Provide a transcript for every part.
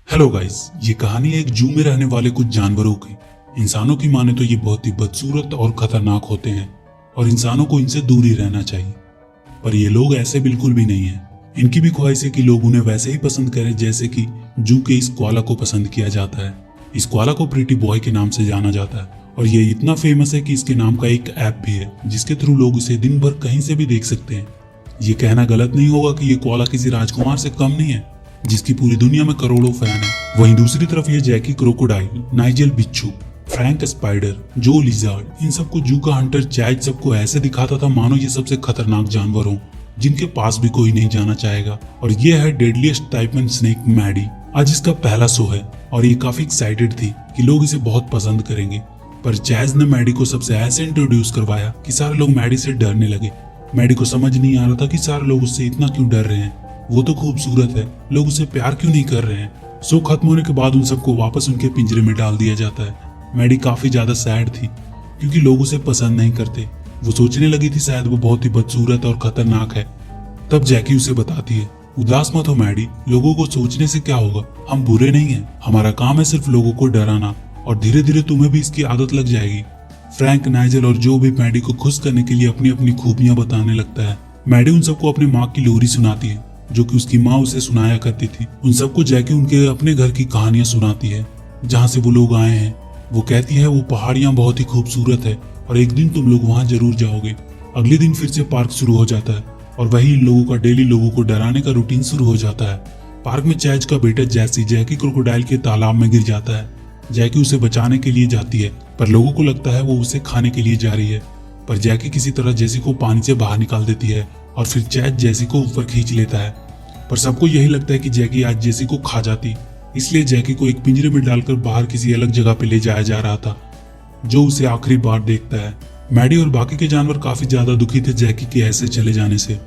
Hello guys, ये कहानी है एक जू में रहने वाले कुछ जानवरों की। इंसानों की माने तो ये बहुत ही बदसूरत और खतरनाक होते हैं और इंसानों को इनसे दूर ही रहना चाहिए। पर ये लोग ऐसे बिल्कुल भी नहीं हैं। इनकी भी ख्वाहिश है कि लोग उन्हें वैसे ही पसंद करें जैसे कि जू के इस कोआला को पसंद किया जाता है। इस कोआला को प्रीटी बॉय के नाम से जाना जाता है और ये इतना फेमस है कि इसके नाम का एक ऐप भी है जिसके थ्रू लोग इसे दिन भर कहीं से भी देख सकते हैं। ये कहना गलत नहीं होगा कि ये कोआला किसी राजकुमार से कम नहीं है जिसकी पूरी दुनिया में करोड़ों फैन है। वहीं दूसरी तरफ ये जैकी क्रोकोडाइल, नाइजेल बिच्छू, फ्रैंक स्पाइडर, जो लिजार्ड, इन सबको जू का हंटर चैज सबको ऐसे दिखाता था मानो ये सबसे खतरनाक जानवर हो जिनके पास भी कोई नहीं जाना चाहेगा। और ये है डेडलीस्ट टाइपन स्नेक मैडी। आज इसका पहला शो है और ये काफी एक्साइटेड थी कि लोग इसे बहुत पसंद करेंगे। पर चैज ने मैडी को सबसे ऐसे इंट्रोड्यूस करवाया कि सारे लोग मैडी से डरने लगे। मैडी को समझ नहीं आ रहा था कि सारे लोग उससे इतना क्यों डर रहे हैं। वो तो खूबसूरत है, लोग उसे प्यार क्यों नहीं कर रहे हैं। शो खत्म होने के बाद उन सबको वापस उनके पिंजरे में डाल दिया जाता है। मैडी काफी ज्यादा सैड थी क्योंकि लोग उसे पसंद नहीं करते। वो सोचने लगी थी शायद वो बहुत ही बदसूरत और खतरनाक है। तब जैकी उसे बताती है, उदास मत हो मैडी, लोगों को सोचने से क्या होगा, हम बुरे नहीं हैं। हमारा काम है सिर्फ लोगों को डराना और धीरे धीरे तुम्हें भी इसकी आदत लग जाएगी। फ्रैंक, नाइजेल और जो भी मैडी को खुश करने के लिए अपनी अपनी खूबियां बताने लगता है। मैडी उन सबको अपनी माँ की लोरी सुनाती है जो कि उसकी माँ उसे सुनाया करती थी। उन सबको जैकी उनके अपने घर की कहानियां सुनाती है जहाँ से वो लोग आए हैं। वो कहती है वो पहाड़ियां बहुत ही खूबसूरत है और एक दिन तुम लोग वहां जरूर जाओगे। अगले दिन फिर से पार्क शुरू हो जाता है और वही इन लोगों का डेली लोगों को डराने का रूटीन शुरू हो जाता है। पार्क में चैज का बेटा जैसी जैकी क्रोकोडाइल के तालाब में गिर जाता है। जैकी उसे बचाने के लिए जाती है पर लोगों को लगता है वो उसे खाने के लिए जा रही है। पर जैकी किसी तरह जैसी को पानी से बाहर निकाल देती है और फिर चैज जैसी को ऊपर खींच लेता है। पर सबको यही लगता है कि जैकी आज जैसी को खा जाती, इसलिए जैकी को एक पिंजरे में डालकर बाहर किसी अलग जगह पे ले जाया जा रहा था जो उसे आखिरी बार देखता है। मैडी और बाकी के जानवर काफी ज्यादा दुखी थे जैकी के ऐसे चले जाने से।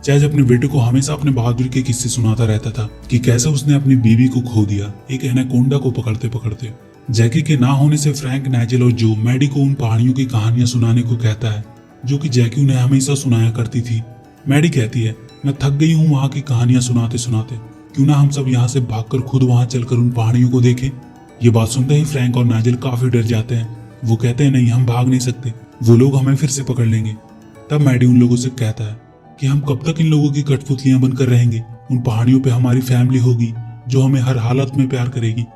चैज अपने बेटे को हमेशा अपने बहादुरी के किस्से सुनाता रहता था कि कैसे उसने अपनी बीवी को खो दिया एक एनाकोंडा को पकड़ते पकड़ते। जैकी के ना होने से फ्रैंक, नाइजेल और जो मैडी को उन पहाड़ियों की कहानियां सुनाने को कहता है जो कि जैकी उन्हें हमेशा सुनाया करती थी। मैडी कहती है, मैं थक गई हूँ वहाँ की कहानियां सुनाते सुनाते, क्यों ना हम सब यहाँ से भागकर खुद वहाँ चलकर उन पहाड़ियों को देखें। ये बात सुनते ही फ्रैंक और नाइजेल काफी डर जाते हैं। वो कहते हैं नहीं, हम भाग नहीं सकते, वो लोग हमें फिर से पकड़ लेंगे। तब मैडी उन लोगों से कहता है कि हम कब तक इन लोगों की कठपुतलियां बनकर रहेंगे। उन पहाड़ियों पे हमारी फैमिली होगी जो हमें हर हालत में प्यार करेगी।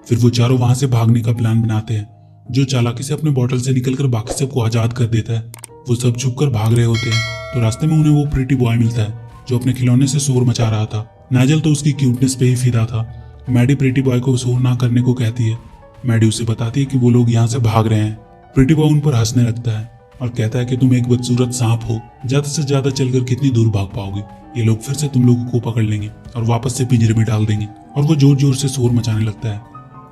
फिर वो चारों वहां से भागने का प्लान बनाते हैं। जो चालाकी से अपने बॉटल से निकलकर बाकी सबको आजाद कर देता है। वो सब छुप कर भाग रहे होते हैं तो रास्ते में उन्हें वो प्रीटी बॉय मिलता है जो अपने खिलौने से शोर मचा रहा था। नाइजेल तो उसकी क्यूटनेस पे ही फिदा था। मैडी प्रीटी बॉय को शोर ना करने को कहती है। मैडी उसे बताती है कि वो लोग यहाँ से भाग रहे हैं। प्रीटी बॉय उन पर हंसने लगता है और कहता है कि तुम एक बदसूरत सांप हो, ज्यादा से ज्यादा चलकर कितनी दूर भाग पाओगे। ये लोग फिर से तुम लोगों को पकड़ लेंगे और वापस से पिंजरे में डाल देंगे। और वो जोर जोर से शोर मचाने लगता है।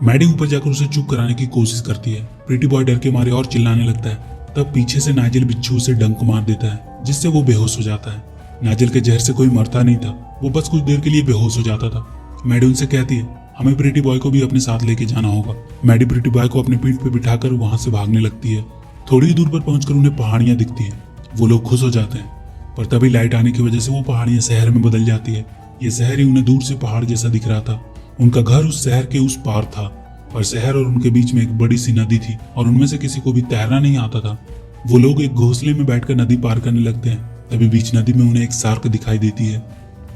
मैडी ऊपर जाकर उसे चुप कराने की कोशिश करती है। प्रीटी बॉय डर के मारे और चिल्लाने लगता है। तब पीछे से नाइजेल बिच्छू उसे डंक मार देता है जिससे वो बेहोश हो जाता है। नाइजेल के जहर से कोई मरता नहीं था, वो बस कुछ देर के लिए बेहोश हो जाता था। मैडी उनसे कहती है, हमें प्रीटी बॉय को भी अपने साथ लेके जाना होगा। मैडी प्रीटी बॉय को अपनी पीठ पे बिठाकर वहां से भागने लगती है। थोड़ी ही दूर पर पहुंचकर उन्हें पहाड़ियां दिखती हैं। वो लोग खुश हो जाते हैं पर तभी लाइट आने की वजह से वो पहाड़ियां शहर में बदल जाती है। ये शहर ही उन्हें दूर से पहाड़ जैसा दिख रहा था। उनका घर उस शहर के उस पार था और शहर और उनके बीच में एक बड़ी सी नदी थी और उनमें से किसी को भी तैरना नहीं आता था। वो लोग एक घोंसले में बैठकर नदी पार करने लगते हैं। तभी बीच नदी में उन्हें एक शार्क दिखाई देती है।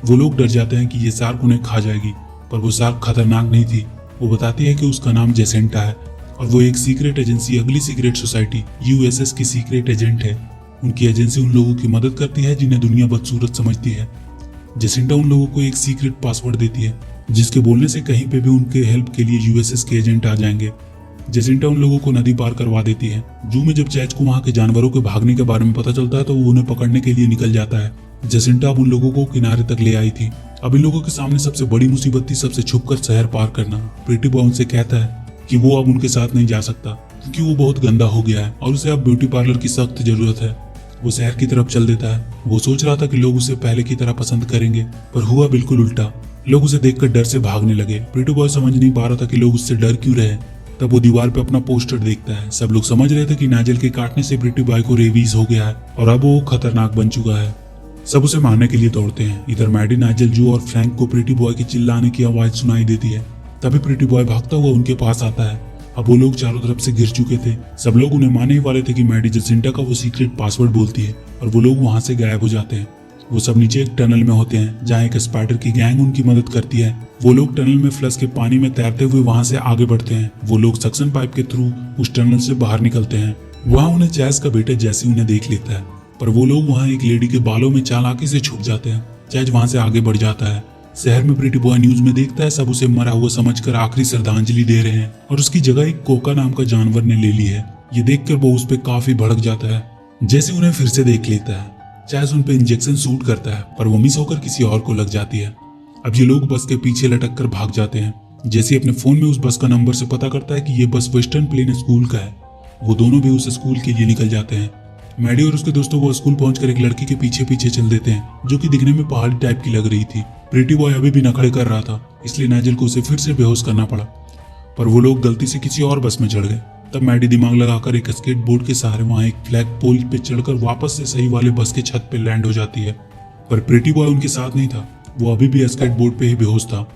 वो लोग डर जाते हैं कि ये शार्क उन्हें खा जाएगी, पर वो शार्क खतरनाक नहीं थी। वो बताती है कि उसका नाम जेसेंटा है और वो एक सीक्रेट एजेंसी अगली सीक्रेट सोसाइटी यूएसएस की सीक्रेट एजेंट है। उनकी एजेंसी उन लोगों की मदद करती है जिन्हें दुनिया बदसूरत समझती है। जेसेंटा उन लोगों को एक सीक्रेट पासवर्ड देती है जिसके बोलने से कहीं पे भी उनके हेल्प के लिए यूएसएस के एजेंट आ जाएंगे। जेसिंटा उन लोगों को नदी पार करवा देती है। जू में जब चैज को वहां के जानवरों के भागने के बारे में पता चलता है तो वो उन्हें पकड़ने के लिए निकल जाता है। जेसिंटा अब उन लोगों को किनारे तक ले आई थी। अब इन लोगों के सामने सबसे बड़ी मुसीबत थी सबसे छुपकर शहर पार करना। प्रीटी बॉय उनसे कहता है कि वो अब उनके साथ नहीं जा सकता क्योंकि वो बहुत गंदा हो गया है और उसे अब ब्यूटी पार्लर की सख्त जरूरत है। वो शहर की तरफ चल देता है। वो सोच रहा था कि लोग उसे पहले की तरह पसंद करेंगे, पर हुआ बिल्कुल उल्टा। लोग उसे देखकर डर से भागने लगे। प्रीटी बॉय समझ नहीं पा रहा था कि लोग उससे डर क्यों रहे। तब वो दीवार पे अपना पोस्टर देखता है। सब लोग समझ रहे थे कि नाइजेल के काटने से प्रीटी बॉय को रेबीज हो गया है और अब वो खतरनाक बन चुका है। सब उसे मारने के लिए दौड़ते हैं। इधर मैडी, नाइजेल, जू और फ्रैंक को प्रीटी बॉय की चिल्लाने की आवाज सुनाई देती है। तभी प्रीटी बॉय भागता हुआ उनके पास आता है। अब वो लोग चारों तरफ से घिर चुके थे। सब लोग उन्हें मानने ही वाले थे कि मैडी जसिंटा का वो सीक्रेट पासवर्ड बोलती है और वो लोग वहां से गायब हो जाते हैं। वो सब नीचे एक टनल में होते हैं जहाँ एक स्पाइडर की गैंग उनकी मदद करती है। वो लोग टनल में फ्लश के पानी में तैरते हुए वहां से आगे बढ़ते हैं। वो लोग सक्शन पाइप के थ्रू उस टनल से बाहर निकलते हैं। वहाँ उन्हें चैज का बेटा जैसी उन्हें देख लेता है, पर वो लोग वहाँ एक लेडी के बालों में चालाकी से छुप जाते हैं। चैज वहां से आगे बढ़ जाता है। शहर में प्रीटी बॉय न्यूज में देखता है सब उसे मरा हुआ समझकर आखिरी श्रद्धांजलि दे रहे हैं और उसकी जगह एक कोका नाम का जानवर ने ले ली है। ये देखकर वो उस पर काफी भड़क जाता है। जैसे उन्हें फिर से देख लेता है, चैज उन पे इंजेक्शन शूट करता है पर वो मिस होकर किसी और को लग जाती है। अब ये लोग बस के पीछे लटक कर भाग जाते हैं। जैसे अपने फोन में उस बस का नंबर से पता करता है कि ये बस वेस्टर्न प्लेन स्कूल का है, वो दोनों भी उस स्कूल के लिए निकल जाते हैं। मैडी और उसके दोस्तों वो स्कूल पहुंचकर एक लड़की के पीछे पीछे चल देते हैं जो कि दिखने में पहाड़ी टाइप की लग रही थी। प्रीटी बॉय अभी भी नखड़े कर रहा था, इसलिए नाइजेल को उसे फिर से बेहोश करना पड़ा, पर वो लोग गलती से किसी और बस में चढ़ गए। तब मैडी दिमाग लगाकर एक स्केट बोर्ड के सहारे वहां एक फ्लैग पोल पे चढ़कर वापस से सही वाले बस के छत पे लैंड हो जाती है। पर प्रीटी बॉय उनके साथ नहीं था, वो अभी भी स्केट बोर्ड पे ही बेहोश था।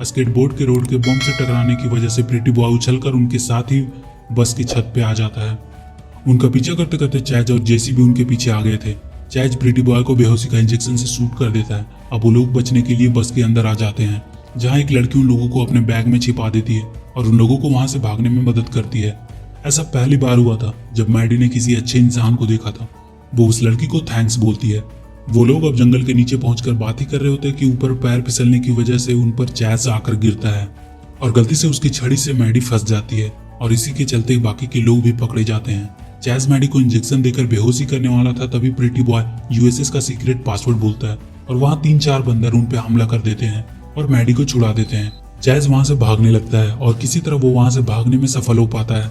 स्केट बोर्ड के रोड के बम से टकराने की वजह से प्रीटी बॉय उछलकर उनके साथ ही बस की छत पे आ जाता है। उनका पीछा करते करते चैज और जेसी भी उनके पीछे आ गए थे। चैज प्रीटी बॉय को बेहोशी का इंजेक्शन से शूट कर देता है। अब वो लोग बचने के लिए बस के अंदर आ जाते हैं जहाँ एक लड़की उन लोगों को अपने बैग में छिपा देती है और उन लोगों को वहां से भागने में मदद करती है। ऐसा पहली बार हुआ था जब मैडी ने किसी अच्छे इंसान को देखा था। वो उस लड़की को थैंक्स बोलती है। वो लोग अब जंगल के नीचे पहुंचकर बात ही कर रहे होते हैं कि ऊपर पैर फिसलने की वजह से उन पर चैज आकर गिरता है और गलती से उसकी छड़ी से मैडी फंस जाती है और इसी के चलते बाकी के लोग भी पकड़े जाते हैं। चैज मैडी को इंजेक्शन देकर बेहोशी करने वाला था, तभी प्रीटी बॉय यूएसएस का सीक्रेट पासवर्ड बोलता है और वहाँ 3-4 बंदर उन पे हमला कर देते हैं और मैडी को छुड़ा देते हैं। चैज वहां से भागने लगता है और किसी तरह वो वहां से भागने में सफल हो पाता है।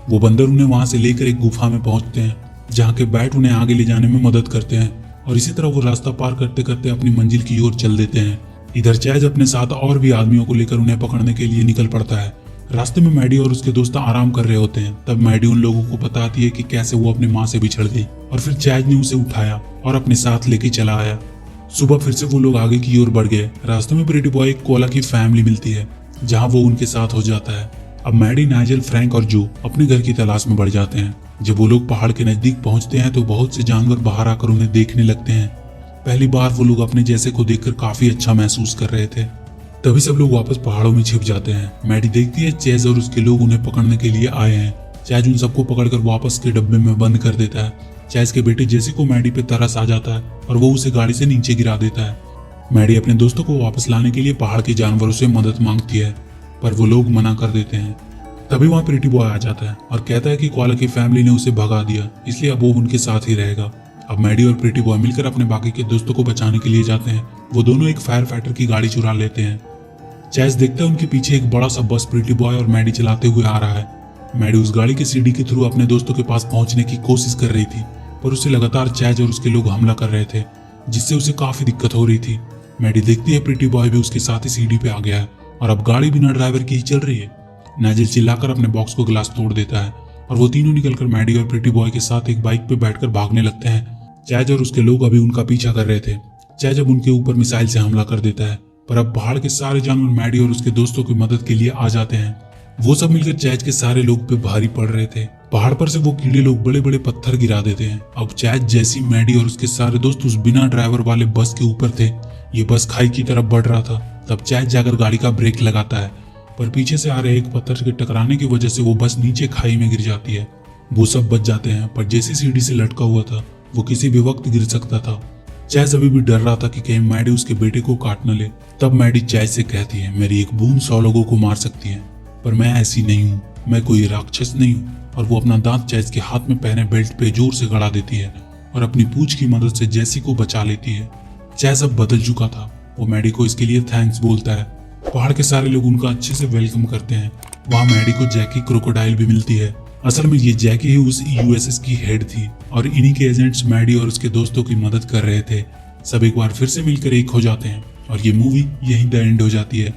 वो बंदर उन्हें वहां से लेकर एक गुफा में पहुंचते हैं जहाँ के बैट उन्हें आगे ले जाने में मदद करते हैं और इसी तरह वो रास्ता पार करते करते अपनी मंजिल की ओर चल देते हैं। इधर चैज अपने साथ और भी आदमियों को लेकर उन्हें पकड़ने के लिए निकल पड़ता है। रास्ते में मैडी और उसके दोस्त आराम कर रहे होते हैं। तब मैडी उन लोगों को बताती है कि कैसे वो अपनी माँ से बिछड़ गई और फिर चैज ने उसे उठाया और अपने साथ लेके चला आया। सुबह फिर से वो लोग आगे की ओर बढ़ गए। रास्ते में प्रीटी बॉय कोला की फैमिली मिलती है जहाँ वो उनके साथ हो जाता है। अब मैडी, नाइजेल, फ्रैंक और जो अपने घर की तलाश में बढ़ जाते हैं। जब वो लोग पहाड़ के नजदीक पहुंचते हैं तो बहुत से जानवर बाहर आकर उन्हें देखने लगते हैं। पहली बार वो लोग अपने जैसे को देखकर काफी अच्छा महसूस कर रहे थे। तभी सब लोग वापस पहाड़ों में छिप जाते हैं। मैडी देखती है चैज और उसके लोग उन्हें पकड़ने के लिए आए हैं। चैज उन सबको पकड़कर वापस के डब्बे में बंद कर देता है। चैज के बेटे जेसी को मैडी पे तरस आ जाता है और वो उसे गाड़ी से नीचे गिरा देता है। मैडी अपने दोस्तों को वापस लाने के लिए पहाड़ के जानवरों से मदद मांगती है, पर वो लोग मना कर देते हैं। तभी वहाँ प्रीटी बॉय आ जाता है और कहता है कि कोला की फैमिली ने उसे भगा दिया, इसलिए अब वो उनके साथ ही रहेगा। अब मैडी और प्रीटी बॉय मिलकर अपने बाकी के दोस्तों को बचाने के लिए जाते हैं। वो दोनों एक फायर फाइटर की गाड़ी चुरा लेते हैं। चैज देखता है उनके पीछे एक बड़ा सा बस प्रीटी बॉय और मैडी चलाते हुए आ रहा है। मैडी उस गाड़ी के सीढ़ी के थ्रू अपने दोस्तों के पास पहुंचने की कोशिश कर रही थी, पर उसे लगातार चैज और उसके लोग हमला कर रहे थे, जिससे उसे काफी दिक्कत हो रही थी। मैडी देखती है प्रीटी बॉय भी उसके साथ ही सीढ़ी पे आ गया है और अब गाड़ी बिना ड्राइवर की ही चल रही है। नाइजेल चिल्लाकर अपने बॉक्स को गिलास तोड़ देता है और वो तीनों निकलकर मैडी और प्रीटी बॉय के साथ एक बाइक पे बैठकर भागने लगते हैं। चैज और उसके लोग अभी उनका पीछा कर रहे थे। चैज अब उनके ऊपर मिसाइल से हमला कर देता है, पर अब पहाड़ के सारे जानवर मैडी और उसके दोस्तों की मदद के लिए आ जाते हैं। वो सब मिलकर चैज के सारे लोग पे भारी पड़ रहे थे। पहाड़ पर से वो कीड़े लोग बड़े बड़े पत्थर गिरा देते हैं। अब चैज, जैसी, मैडी और उसके सारे दोस्त उस बिना ड्राइवर वाले बस के ऊपर थे। ये बस खाई की तरफ बढ़ रहा था। तब चैज जाकर गाड़ी का ब्रेक लगाता है, पर पीछे से आ रहे एक पत्थर के टकराने की वजह से वो बस नीचे खाई में गिर जाती है। वो सब बच जाते हैं, पर जैसे सीढ़ी से लटका हुआ था वो किसी भी वक्त गिर सकता था। चैज अभी भी डर रहा था कि कहीं मैडी उसके बेटे को काट न ले। तब मैडी चैज से कहती है, मेरी एक बूंद 100 लोगों को मार सकती है, पर मैं ऐसी नहीं हूँ, मैं कोई राक्षस नहीं हूँ। और वो अपना दांत चैज के हाथ में पहने बेल्ट पे जोर से गड़ा देती है और अपनी पूंछ की मदद से जैसी को बचा लेती है। चैज अब बदल चुका था। वो मैडी को इसके लिए थैंक्स बोलता है। पहाड़ के सारे लोग उनका अच्छे से वेलकम करते हैं। वहाँ मैडी को जैकी क्रोकोडाइल भी मिलती है। असल में ये जैकी ही उस यूएसएस की हेड थी और इन्हीं के एजेंट्स मैडी और उसके दोस्तों की मदद कर रहे थे। सब एक बार फिर से मिलकर एक हो जाते हैं और ये मूवी यहीं द एंड हो जाती है।